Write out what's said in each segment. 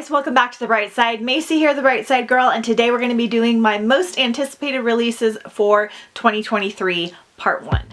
guys, welcome back to The Bright Side. Macy here, The Bright Side Girl, and today we're going to be doing my most anticipated releases for 2023, Part 1.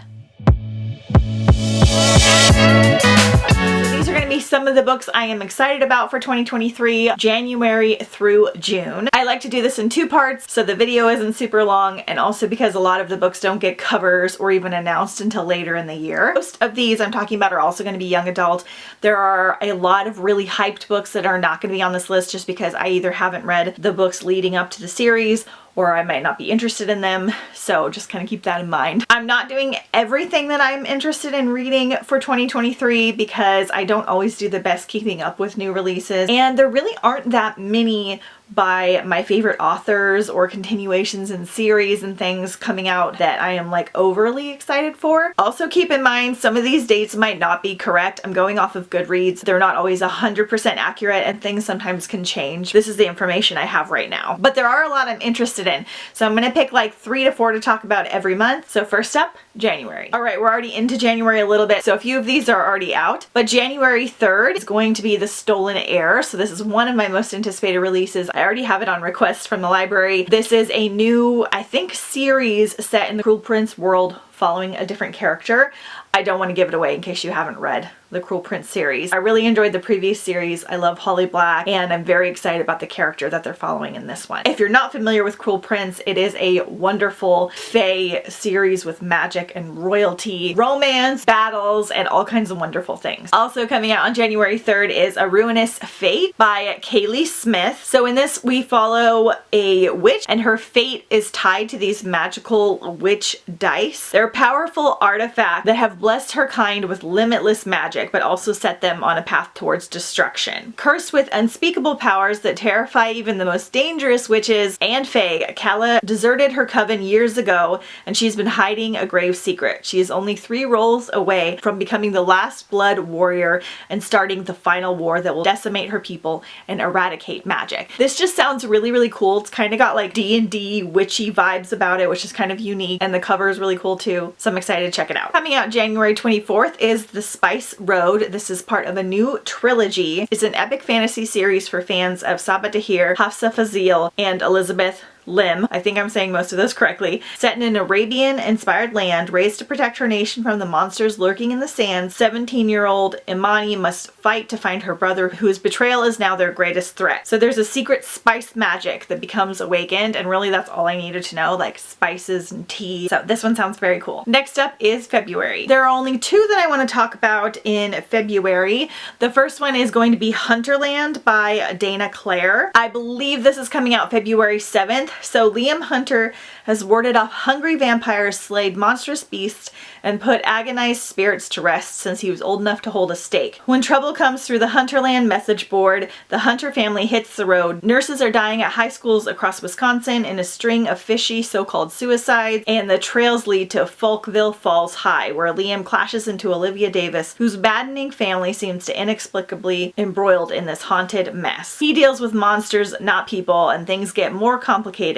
These are going to be some of the books I am excited about for 2023, January through June. I like to do this in two parts so the video isn't super long, and also because a lot of the books don't get covers or even announced until later in the year. Most of these I'm talking about are also going to be young adult. There are a lot of really hyped books that are not going to be on this list just because I either haven't read the books leading up to the series or I might not be interested in them, so just kind of keep that in mind. I'm not doing everything that I'm interested in reading for 2023 because I don't always do the best keeping up with new releases, and there really aren't that many by my favorite authors or continuations in series and things coming out that I am like overly excited for. Also keep in mind some of these dates might not be correct. I'm going off of Goodreads. They're not always 100% accurate and things sometimes can change. This is the information I have right now. But there are a lot I'm interested in. So I'm gonna pick like 3 to 4 to talk about every month. So first up, January. Alright, we're already into January a little bit, so a few of these are already out. But January 3rd is going to be The Stolen Heir. So this is one of my most anticipated releases. I already have it on request from the library. This is a new, I think, series set in the Cruel Prince world following a different character. I don't want to give it away in case you haven't read the Cruel Prince series. I really enjoyed the previous series. I love Holly Black, and I'm very excited about the character that they're following in this one. If you're not familiar with Cruel Prince, it is a wonderful fae series with magic and royalty, romance, battles, and all kinds of wonderful things. Also coming out on January 3rd is A Ruinous Fate by Kaylee Smith. So in this we follow a witch, and her fate is tied to these magical witch dice. They're powerful artifacts that have blessed her kind with limitless magic, but also set them on a path towards destruction. Cursed with unspeakable powers that terrify even the most dangerous witches and fae, Calla deserted her coven years ago, and she's been hiding a grave secret. She is only 3 rolls away from becoming the last blood warrior and starting the final war that will decimate her people and eradicate magic. This just sounds really, really cool. It's kind of got like D&D witchy vibes about it, which is kind of unique, and the cover is really cool too, so I'm excited to check it out. Coming out January 24th is The Spice Road. This is part of a new trilogy. It's an epic fantasy series for fans of Sabaa Tahir, Hafsa Fazil, and Elizabeth Lim. I think I'm saying most of those correctly. Set in an Arabian-inspired land, raised to protect her nation from the monsters lurking in the sands, 17-year-old Imani must fight to find her brother, whose betrayal is now their greatest threat. So there's a secret spice magic that becomes awakened, and really that's all I needed to know, like spices and tea. So this one sounds very cool. Next up is February. There are only 2 that I want to talk about in February. The first one is going to be Hunterland by Dana Clare. I believe this is coming out February 7th. So Liam Hunter has warded off hungry vampires, slayed monstrous beasts, and put agonized spirits to rest since he was old enough to hold a stake. When trouble comes through the Hunterland message board, the Hunter family hits the road. Nurses are dying at high schools across Wisconsin in a string of fishy so-called suicides, and the trails lead to Folkville Falls High, where Liam clashes into Olivia Davis, whose maddening family seems to inexplicably embroiled in this haunted mess. He deals with monsters, not people, and things get more complicated.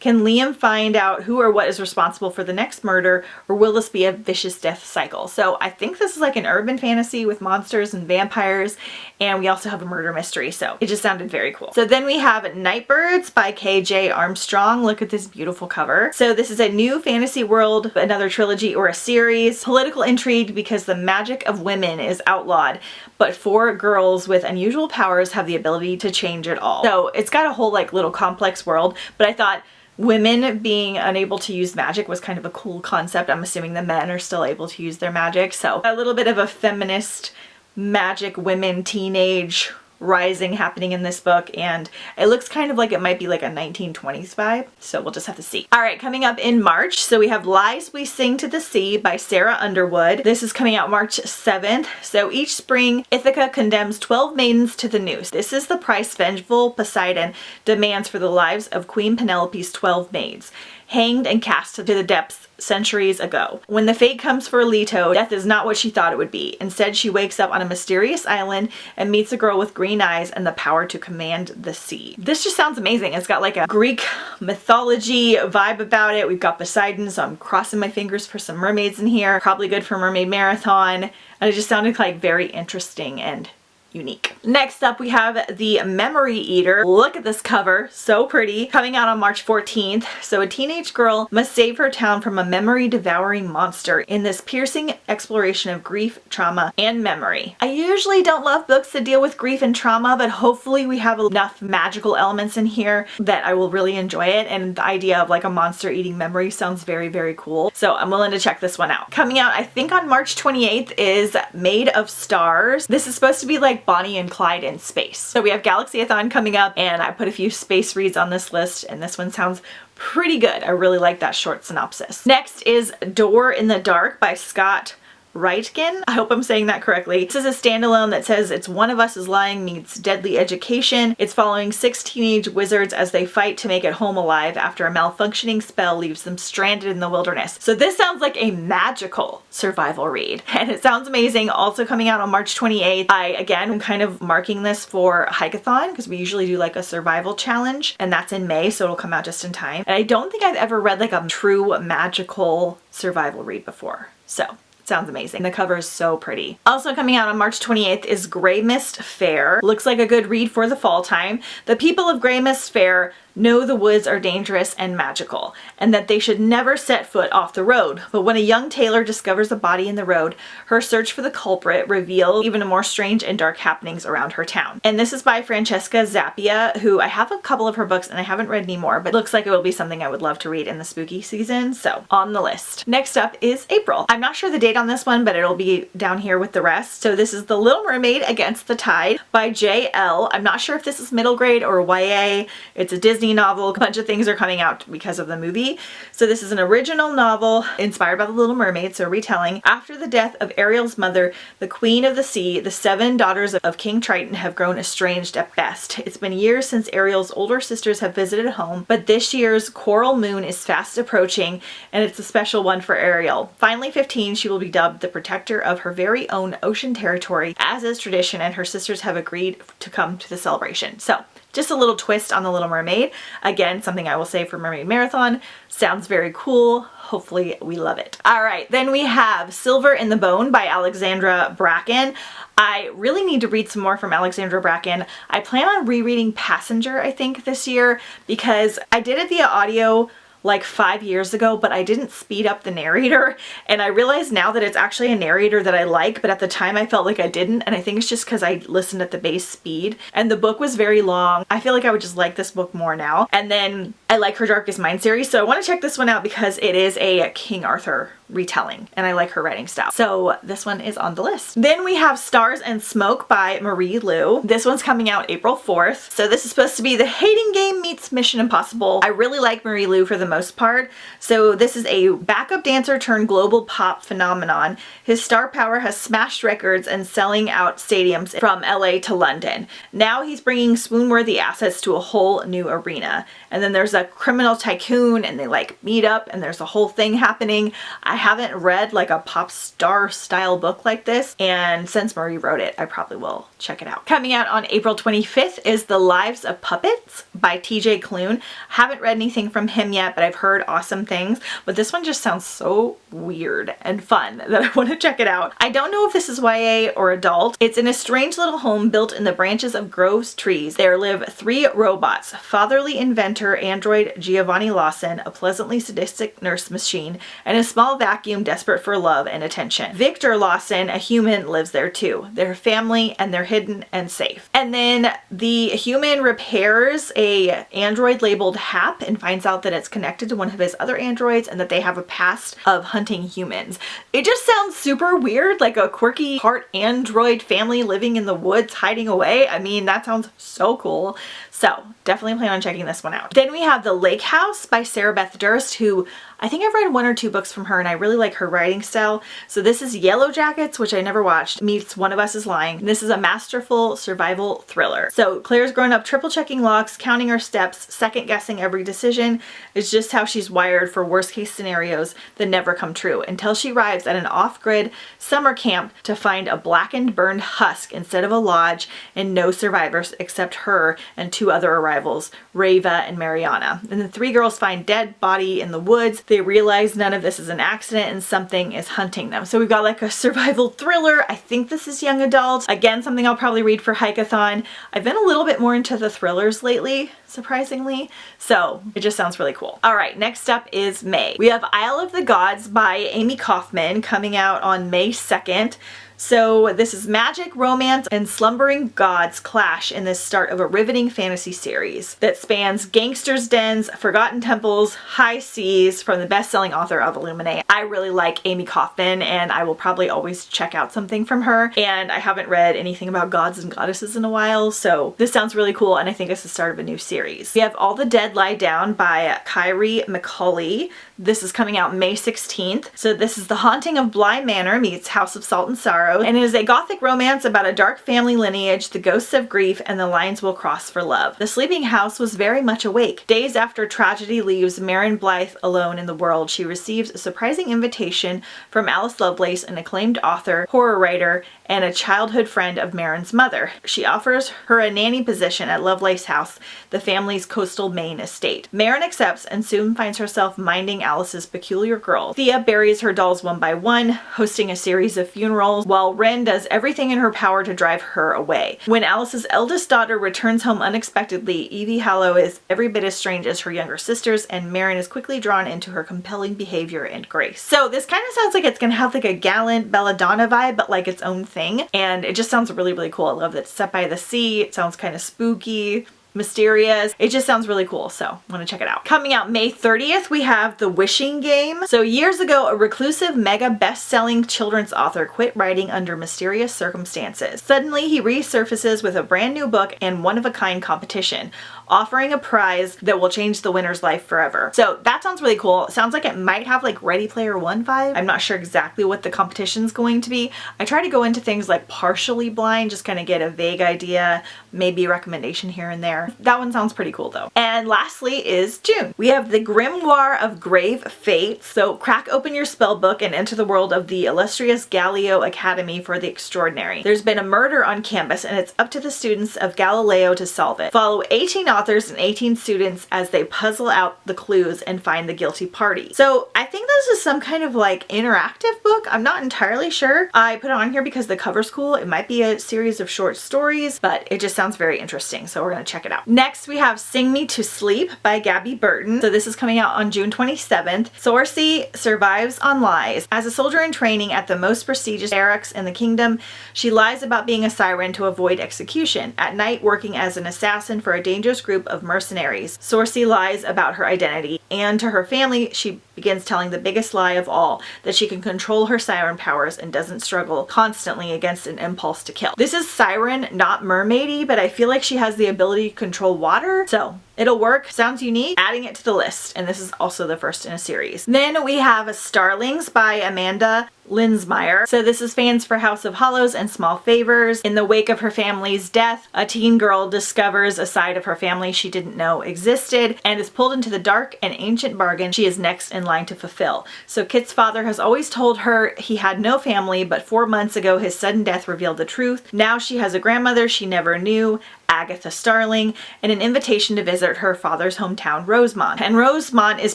Can Liam find out who or what is responsible for the next murder, or will this be a vicious death cycle? So I think this is like an urban fantasy with monsters and vampires, and we also have a murder mystery, so it just sounded very cool. So then we have Nightbirds by KJ Armstrong. Look at this beautiful cover. So this is a new fantasy world, another trilogy or a series. Political intrigue because the magic of women is outlawed, but 4 girls with unusual powers have the ability to change it all. So it's got a whole like little complex world, but I thought women being unable to use magic was kind of a cool concept. I'm assuming the men are still able to use their magic, so a little bit of a feminist magic women teenage rising happening in this book, and it looks kind of like it might be like a 1920s vibe, so we'll just have to see. Alright, coming up in March, so we have Lies We Sing to the Sea by Sarah Underwood. This is coming out March 7th. So each spring, Ithaca condemns 12 maidens to the noose. This is the price vengeful Poseidon demands for the lives of Queen Penelope's 12 maids, hanged and cast to the depths centuries ago. When the fate comes for Leto, death is not what she thought it would be. Instead, she wakes up on a mysterious island and meets a girl with green eyes and the power to command the sea. This just sounds amazing. It's got like a Greek mythology vibe about it. We've got Poseidon, so I'm crossing my fingers for some mermaids in here. Probably good for Mermaid Marathon. And it just sounded like very interesting and unique. Next up, we have The Memory Eater. Look at this cover, so pretty. Coming out on March 14th. So a teenage girl must save her town from a memory-devouring monster in this piercing exploration of grief, trauma, and memory. I usually don't love books that deal with grief and trauma, but hopefully we have enough magical elements in here that I will really enjoy it, and the idea of like a monster eating memory sounds very, very cool. So I'm willing to check this one out. Coming out, I think on March 28th is Made of Stars. This is supposed to be like Bonnie and Clyde in space. So we have Galaxy-a-thon coming up, and I put a few space reads on this list, and this one sounds pretty good. I really like that short synopsis. Next is Door in the Dark by Scott Reitgen. I hope I'm saying that correctly. This is a standalone that says It's One of Us is Lying meets Deadly Education. It's following 6 teenage wizards as they fight to make it home alive after a malfunctioning spell leaves them stranded in the wilderness. So this sounds like a magical survival read, and it sounds amazing. Also coming out on March 28th. Again, I'm kind of marking this for Hike-a-thon because we usually do like a survival challenge, and that's in May, so it'll come out just in time. And I don't think I've ever read like a true magical survival read before. So sounds amazing. The cover is so pretty. Also coming out on March 28th is Grey Mist Fair. Looks like a good read for the fall time. The people of Grey Mist Fair know the woods are dangerous and magical, and that they should never set foot off the road. But when a young tailor discovers a body in the road, her search for the culprit reveals even more strange and dark happenings around her town. And this is by Francesca Zappia, who I have a couple of her books and I haven't read any more, but it looks like it will be something I would love to read in the spooky season, so on the list. Next up is April. I'm not sure the date on this one, but it'll be down here with the rest. So this is The Little Mermaid Against the Tide by J.L. I'm not sure if this is middle grade or YA. It's a Disney novel. A bunch of things are coming out because of the movie. So this is an original novel inspired by The Little Mermaid, so retelling. After the death of Ariel's mother, the Queen of the Sea, the 7 daughters of King Triton have grown estranged at best. It's been years since Ariel's older sisters have visited home, but this year's Coral Moon is fast approaching, and it's a special one for Ariel. Finally 15, she will be dubbed the protector of her very own ocean territory, as is tradition, and her sisters have agreed to come to the celebration. So just a little twist on The Little Mermaid. Again, something I will say for Mermaid Marathon. Sounds very cool. Hopefully we love it. All right, then we have Silver in the Bone by Alexandra Bracken. I really need to read some more from Alexandra Bracken. I plan on rereading Passenger, I think, this year, because I did it via audio like 5 years ago, but I didn't speed up the narrator, and I realize now that it's actually a narrator that I like, but at the time I felt like I didn't, and I think it's just because I listened at the base speed, and the book was very long. I feel like I would just like this book more now. And then I like her Darkest Mind series, so I want to check this one out because it is a King Arthur retelling, and I like her writing style. So this one is on the list. Then we have Stars and Smoke by Marie Lu. This one's coming out April 4th. So this is supposed to be the hating game meets Mission Impossible. I really like Marie Lu for the most part. So this is a backup dancer turned global pop phenomenon. His star power has smashed records and selling out stadiums from LA to London. Now he's bringing swoon-worthy assets to a whole new arena. And then there's a criminal tycoon, and they like meet up, and there's a whole thing happening. I haven't read like a pop star style book like this, and since Marie wrote it, I probably will check it out. Coming out on April 25th is The Lives of Puppets by TJ Klune. Haven't read anything from him yet, but I've heard awesome things. But this one just sounds so weird and fun that I want to check it out. I don't know if this is YA or adult. It's in a strange little home built in the branches of groves trees. There live 3 robots: fatherly inventor android Giovanni Lawson, a pleasantly sadistic nurse machine, and a small vacuum desperate for love and attention. Victor Lawson, a human, lives there too. They're family, and they're hidden and safe. And then the human repairs a android labeled Hap and finds out that it's connected to one of his other androids and that they have a past of hunting humans. It just sounds super weird, like a quirky part android family living in the woods hiding away. I mean, that sounds so cool. So definitely plan on checking this one out. Then we have The Lake House by Sarah Beth Durst, who I think I've read 1 or 2 books from her, and I really like her writing style. So this is Yellow Jackets, which I never watched, meets One of Us is Lying. And this is a masterful survival thriller. So Claire's grown up triple checking locks, counting her steps, second guessing every decision. It's just how she's wired for worst case scenarios that never come true, until she arrives at an off-grid summer camp to find a blackened, burned husk instead of a lodge, and no survivors except her and 2 other arrivals, Rava and Mariana. And the 3 girls find dead body in the woods. They realize none of this is an accident and something is hunting them. So we've got like a survival thriller. I think this is young adult. Again, something I'll probably read for Hike-a-thon. I've been a little bit more into the thrillers lately, surprisingly. So it just sounds really cool. All right, next up is May. We have Isle of the Gods by Amy Kaufman coming out on May 2nd. So this is magic, romance, and slumbering gods clash in the start of a riveting fantasy series that spans gangsters' dens, forgotten temples, high seas from the best-selling author of Illuminae. I really like Amy Kaufman and I will probably always check out something from her, and I haven't read anything about gods and goddesses in a while, so this sounds really cool and I think it's the start of a new series. We have All the Dead Lie Down by Kyrie McCauley. This is coming out May 16th. So this is The Haunting of Bly Manor meets House of Salt and Sorrow, and it is a gothic romance about a dark family lineage, the ghosts of grief, and the lines will cross for love. The sleeping house was very much awake. Days after tragedy leaves Maren Blythe alone in the world, she receives a surprising invitation from Alice Lovelace, an acclaimed author, horror writer, and a childhood friend of Maren's mother. She offers her a nanny position at Lovelace House, the family's coastal Maine estate. Maren accepts and soon finds herself minding Alice's peculiar girl. Thea buries her dolls one by one, hosting a series of funerals, while Wren does everything in her power to drive her away. When Alice's eldest daughter returns home unexpectedly, Evie Hallow is every bit as strange as her younger sisters, and Maren is quickly drawn into her compelling behavior and grace. So this kind of sounds like it's gonna have like a gallant belladonna vibe, but like its own thing, and it just sounds really, really cool. I love that it's set by the sea. It sounds kind of spooky, mysterious. It just sounds really cool, so I want to check it out. Coming out May 30th, we have The Wishing Game. So years ago, a reclusive, mega best-selling children's author quit writing under mysterious circumstances. Suddenly, he resurfaces with a brand new book and one-of-a-kind competition, offering a prize that will change the winner's life forever. So that sounds really cool. It sounds like it might have like Ready Player One vibe. I'm not sure exactly what the competition's going to be. I try to go into things like partially blind, just kind of get a vague idea, maybe a recommendation here and there. That one sounds pretty cool though. And lastly is June. We have The Grimoire of Grave Fate. So crack open your spell book and enter the world of the illustrious Galileo Academy for the Extraordinary. There's been a murder on campus and it's up to the students of Galileo to solve it. Follow 18 authors and 18 students as they puzzle out the clues and find the guilty party. So I think this is some kind of like interactive book. I'm not entirely sure. I put it on here because the cover's cool. It might be a series of short stories, but it just sounds very interesting. So we're gonna check it out. Next we have Sing Me to Sleep by Gabby Burton. So this is coming out on June 27th. Sorcy survives on lies. As a soldier in training at the most prestigious barracks in the kingdom, she lies about being a siren to avoid execution. At night, working as an assassin for a dangerous group of mercenaries, Sorcy lies about her identity, and to her family she begins telling the biggest lie of all, that she can control her siren powers and doesn't struggle constantly against an impulse to kill. This is siren, not mermaidy, but I feel like she has the ability to control water, so it'll work. Sounds unique. Adding it to the list, and this is also the first in a series. Then we have Starlings by Amanda Linsmeyer. So this is fans for House of Hollows and Small Favors. In the wake of her family's death, a teen girl discovers a side of her family she didn't know existed and is pulled into the dark and ancient bargain she is next in line to fulfill. So Kit's father has always told her he had no family, but 4 months ago his sudden death revealed the truth. Now she has a grandmother she never knew, Agatha Starling, and an invitation to visit her father's hometown, Rosemont. And Rosemont is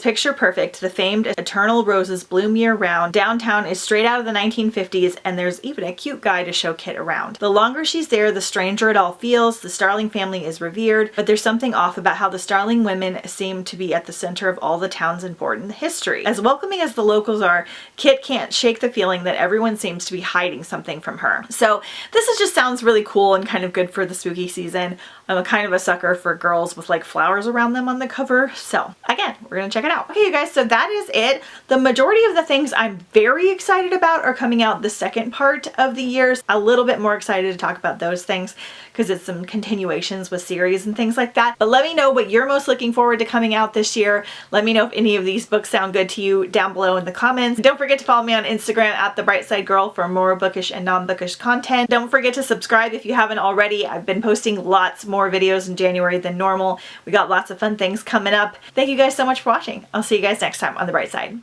picture perfect. The famed eternal roses bloom year round. Downtown is straight out of the 1950s, and there's even a cute guy to show Kit around. The longer she's there, the stranger it all feels. The Starling family is revered, but there's something off about how the Starling women seem to be at the center of all the town's important history. As welcoming as the locals are, Kit can't shake the feeling that everyone seems to be hiding something from her. So this just sounds really cool and kind of good for the spooky season. I'm a kind of a sucker for girls with like flowers around them on the cover. So again, we're gonna check it out. Okay, you guys, so that is it. The majority of the things I'm very excited about are coming out the second part of the year. A little bit more excited to talk about those things because it's some continuations with series and things like that. But let me know what you're most looking forward to coming out this year. Let me know if any of these books sound good to you down below in the comments. Don't forget to follow me on Instagram at The Bright Side Girl for more bookish and non-bookish content. Don't forget to subscribe if you haven't already. I've been posting lots more videos in January than normal. We got lots of fun things coming up. Thank you guys so much for watching. I'll see you guys next time on The Bright Side.